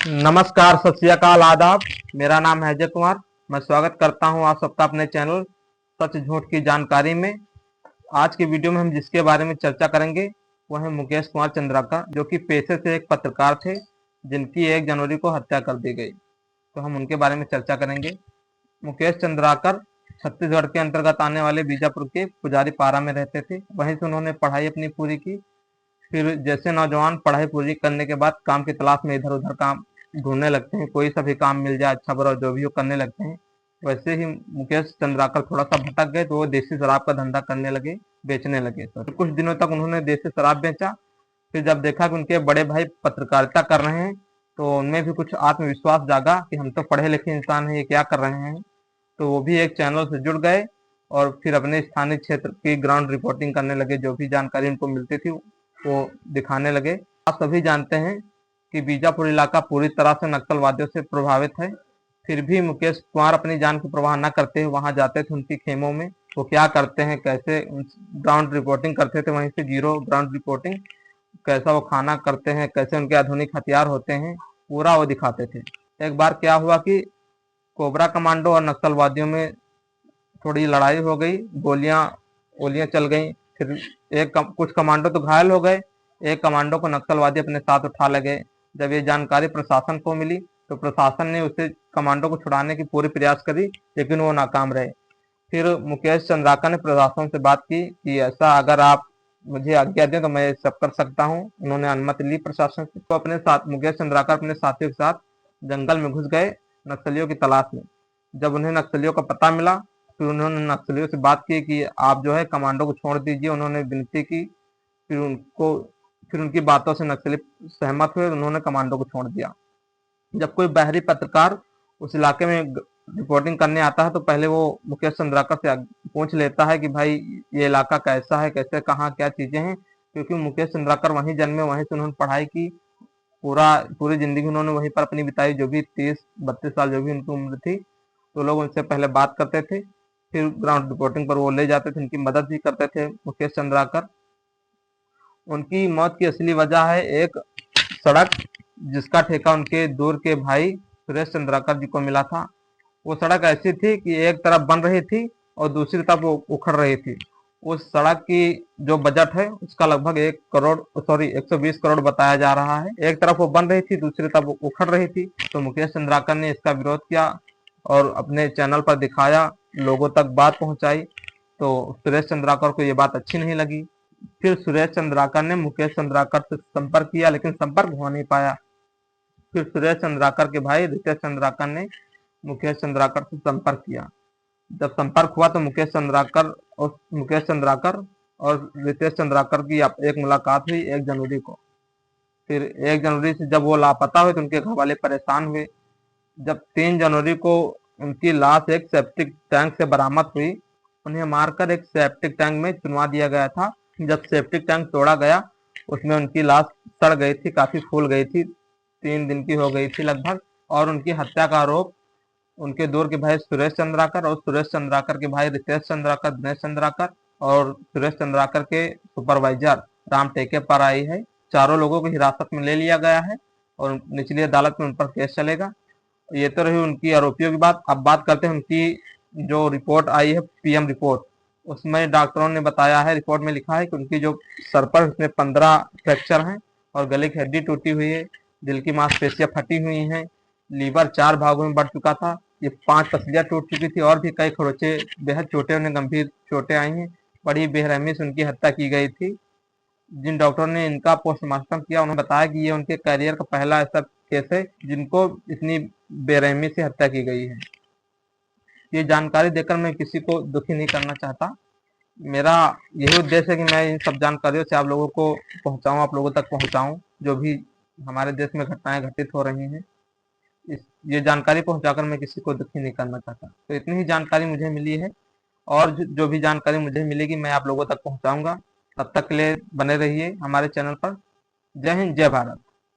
नमस्कार, सत श्री अकाल, आदाब। मेरा नाम है अजय कुमार। मैं स्वागत करता हूं आप सबका अपने चैनल सच झूठ की जानकारी में। आज की वीडियो में हम जिसके बारे में चर्चा करेंगे वो है मुकेश कुमार चंद्राकर, जो कि पेशे से एक पत्रकार थे, जिनकी 1 जनवरी को हत्या कर दी गई। तो हम उनके बारे में चर्चा करेंगे। मुकेश चंद्राकर छत्तीसगढ़ के अंतर्गत आने वाले बीजापुर के पुजारी पारा में रहते थे। वहीं से उन्होंने पढ़ाई अपनी पूरी की। फिर जैसे नौजवान पढ़ाई पूरी करने के बाद काम की तलाश में इधर उधर काम ढूंढने लगते हैं, कोई सा भी काम मिल जाए, अच्छा बुरा जो भी हो करने लगते हैं। वैसे ही मुकेश चंद्राकर थोड़ा सा भटक गए, तो वो देसी शराब का धंधा करने लगे, बेचने लगे। तो कुछ दिनों तक उन्होंने देसी शराब बेचा। फिर जब देखा कि उनके बड़े भाई पत्रकारिता कर रहे हैं, तो उनमें भी कुछ आत्मविश्वास जागा कि हम तो पढ़े लिखे इंसान हैं, ये क्या कर रहे हैं। तो वो भी एक चैनल से जुड़ गए और फिर अपने स्थानीय क्षेत्र की ग्राउंड रिपोर्टिंग करने लगे। जो भी जानकारी उनको मिलती थी वो दिखाने लगे। आप सभी जानते हैं कि बीजापुर इलाका पूरी तरह से नक्सलवादियों से प्रभावित है। फिर भी मुकेश कुमार अपनी जान की परवाह न करते हुए वहां जाते थे उनकी खेमों में। वो क्या करते हैं, कैसे ग्राउंड रिपोर्टिंग करते थे, वहीं से जीरो ग्राउंड रिपोर्टिंग, कैसा वो खाना करते हैं, कैसे उनके आधुनिक हथियार होते हैं, पूरा वो दिखाते थे। एक बार क्या हुआ कि कोबरा कमांडो और नक्सलवादियों में थोड़ी लड़ाई हो गई, गोलियां गोलियां चल गई। फिर कुछ कमांडो तो घायल हो गए, एक कमांडो को नक्सलवादी अपने साथ उठा ले गए। जब ये जानकारी प्रशासन को मिली तो प्रशासन ने उसे कमांडो को छुड़ाने की पूरी प्रयास करी, लेकिन वो नाकाम रहे। फिर मुकेश चंद्राकर ने प्रशासन से बात की कि ऐसा अगर आप मुझे आज्ञा दें तो मैं ये सब कर सकता हूँ। उन्होंने अनुमति ली प्रशासन से। तो अपने साथ मुकेश चंद्राकर अपने साथियों के साथ जंगल में घुस गए नक्सलियों की तलाश में। जब उन्हें नक्सलियों का पता मिला, फिर उन्होंने नक्सलियों से बात की कि आप जो है कमांडो को छोड़ दीजिए। उन्होंने विनती की। फिर उनकी बातों से नक्सली सहमत हुए, उन्होंने कमांडो को छोड़ दिया। जब कोई बाहरी पत्रकार उस इलाके में रिपोर्टिंग करने आता है तो पहले वो मुकेश चंद्राकर से पूछ लेता है कि भाई ये इलाका कैसा है, कैसे, कहाँ क्या चीजें हैं। क्योंकि मुकेश चंद्राकर वहीं जन्मे, वहीं से उन्होंने पढ़ाई की, पूरी जिंदगी उन्होंने वहीं पर अपनी बिताई। जो भी 30-32 साल जो भी उनकी उम्र थी, तो लोग उनसे पहले बात करते थे, फिर ग्राउंड रिपोर्टिंग पर वो ले जाते थे, उनकी मदद भी करते थे मुकेश चंद्राकर। उनकी मौत की असली वजह है एक सड़क, जिसका ठेका उनके दूर के भाई सुरेश चंद्राकर जी को मिला था। वो सड़क ऐसी थी कि एक तरफ बन रही थी और दूसरी तरफ वो उखड़ रही थी। उस सड़क की जो बजट है उसका लगभग 120 करोड़ बताया जा रहा है। एक तरफ वो बन रही थी, दूसरी तरफ वो उखड़ रही थी। तो मुकेश चंद्राकर ने इसका विरोध किया और अपने चैनल पर दिखाया, लोगों तक बात पहुंचाई। तो सुरेश चंद्राकर को ये बात अच्छी नहीं लगी। फिर सुरेश चंद्राकर ने मुकेश चंद्राकर से संपर्क किया, लेकिन संपर्क हो नहीं पाया। फिर सुरेश चंद्राकर के भाई रितेश चंद्राकर ने मुकेश चंद्राकर से संपर्क किया। जब संपर्क हुआ तो मुकेश चंद्राकर और रितेश चंद्राकर की एक मुलाकात हुई 1 जनवरी को। फिर 1 जनवरी से जब वो लापता हुए तो उनके घर वाले परेशान हुए। जब 3 जनवरी को उनकी लाश एक सेप्टिक टैंक से बरामद हुई, उन्हें मारकर एक सेप्टिक टैंक में चुनवा दिया गया था। जब सेप्टिक टैंक तोड़ा गया, उसमें उनकी लाश सड़ गई थी, काफी फूल गई थी, 3 दिन की हो गई थी लगभग। और उनकी हत्या का आरोप उनके दूर के भाई सुरेश चंद्राकर और सुरेश चंद्राकर के भाई रितेश चंद्राकर, दिनेश चंद्राकर और सुरेश चंद्राकर के सुपरवाइजर राम टेके पर आई है। चारों लोगों को हिरासत में ले लिया गया है और निचली अदालत में उन पर केस चलेगा। ये तो रही उनकी आरोपियों की बात। अब बात करते हैं उनकी जो रिपोर्ट आई है, पीएम रिपोर्ट। उसमें डॉक्टरों ने बताया है, रिपोर्ट में लिखा है कि उनकी जो सर पर उसमें 15 फ्रैक्चर हैं और गले की हड्डी टूटी हुई है, दिल की मांसपेशियां फटी हुई हैं, लीवर 4 भागों में बढ़ चुका था, ये 5 पसलियां टूट चुकी थी और भी कई खरोचे बेहद छोटे, उन्हें गंभीर चोटें आई हैं। बड़ी बेरहमी से उनकी हत्या की गई थी। जिन डॉक्टरों ने इनका पोस्टमार्टम किया उन्होंने बताया कि ये उनके करियर का पहला ऐसा केस है जिनको इतनी बेरहमी से हत्या की गई है। ये जानकारी देकर मैं किसी को दुखी नहीं करना चाहता। मेरा यही उद्देश्य है कि मैं इन सब जानकारियों से आप लोगों को पहुंचाऊं, आप लोगों तक पहुंचाऊं जो भी हमारे देश में घटनाएं घटित हो रही हैं। ये जानकारी पहुंचाकर मैं किसी को दुखी नहीं करना चाहता। तो इतनी ही जानकारी मुझे मिली है और जो भी जानकारी मुझे मिलेगी मैं आप लोगों तक पहुंचाऊंगा। तब तक के लिए बने रहिए हमारे चैनल पर। जय हिंद, जय भारत।